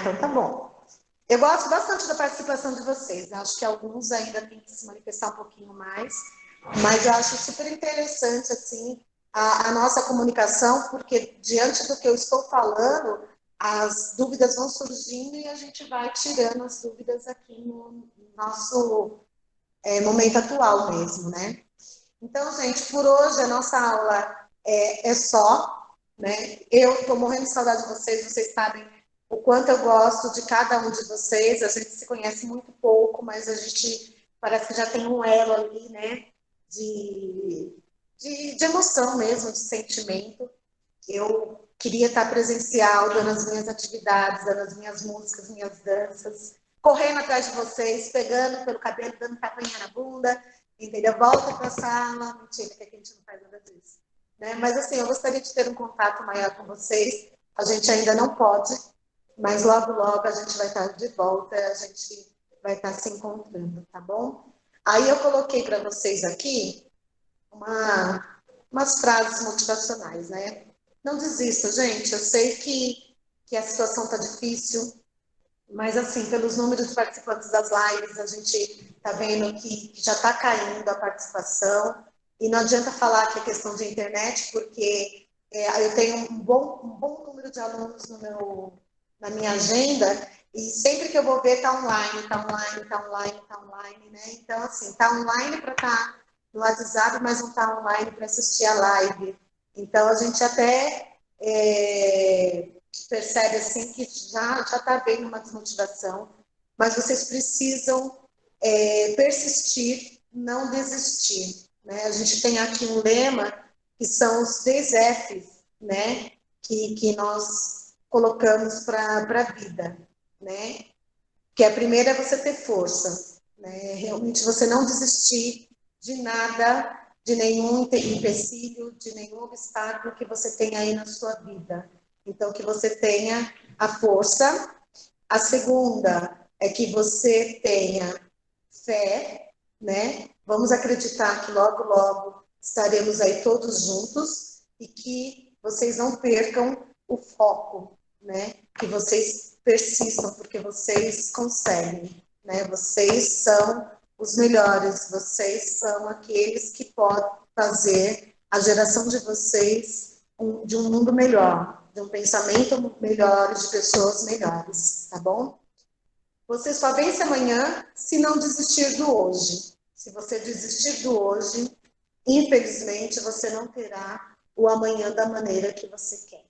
Então tá bom. Eu gosto bastante da participação de vocês. Acho que alguns ainda têm que se manifestar um pouquinho mais, mas eu acho super interessante, assim, a nossa comunicação, porque diante do que eu estou falando, as dúvidas vão surgindo e a gente vai tirando as dúvidas aqui no nosso momento atual mesmo, né? Então, gente, por hoje a nossa aula é só, né? Eu estou morrendo de saudade de vocês, vocês sabem o quanto eu gosto de cada um de vocês, a gente se conhece muito pouco, mas a gente parece que já tem um elo ali, né? De emoção mesmo, de sentimento. Eu queria estar presencial, dando as minhas atividades, dando as minhas músicas, minhas danças, correndo atrás de vocês, pegando pelo cabelo, dando tapanha na bunda, entendeu? Volta para a sala. Mentira, que a gente não faz nada disso. Né? Mas, assim, eu gostaria de ter um contato maior com vocês. A gente ainda não pode, mas logo, logo a gente vai estar de volta, a gente vai estar se encontrando, tá bom? Aí eu coloquei para vocês aqui umas frases motivacionais, né? Não desista, gente. Eu sei que a situação está difícil, mas, assim, pelos números de participantes das lives, a gente está vendo que já está caindo a participação. E não adianta falar que é questão de internet, porque eu tenho um bom número de alunos na minha agenda, e sempre que eu vou ver, está online, né? Então, assim, está online para estar no WhatsApp, mas não está online para assistir a live. Então, a gente até percebe, assim, que já está havendo uma desmotivação, mas vocês precisam persistir, não desistir, né? A gente tem aqui um lema, que são os 10 Fs, né? Que nós colocamos para a vida, né? Que a primeira é você ter força, né? Realmente você não desistir de nada, de nenhum empecilho, de nenhum obstáculo que você tenha aí na sua vida. Então, que você tenha a força. A segunda é que você tenha fé, né? Vamos acreditar que logo, logo estaremos aí todos juntos e que vocês não percam o foco, né? Que vocês persistam, porque vocês conseguem, né? Vocês são os melhores, vocês são aqueles que podem fazer a geração de vocês de um mundo melhor, de um pensamento melhor, de pessoas melhores, tá bom? Você só vence amanhã se não desistir do hoje. Se você desistir do hoje, infelizmente, você não terá o amanhã da maneira que você quer,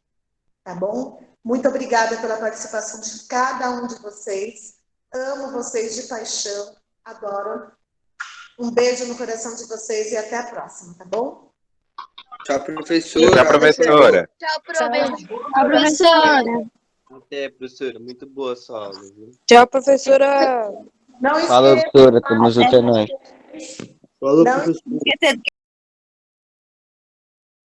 tá bom? Muito obrigada pela participação de cada um de vocês. Amo vocês de paixão, adoro. Um beijo no coração de vocês e até a próxima, tá bom? Tchau, professora. Tchau, professora. Tchau, professora. Tchau, professora. Até, professora. Muito boa a sua aula, viu? Tchau, professora. Não Fala, esqueça. doutora. Tamo junto, é nóis. Falou, Não professora.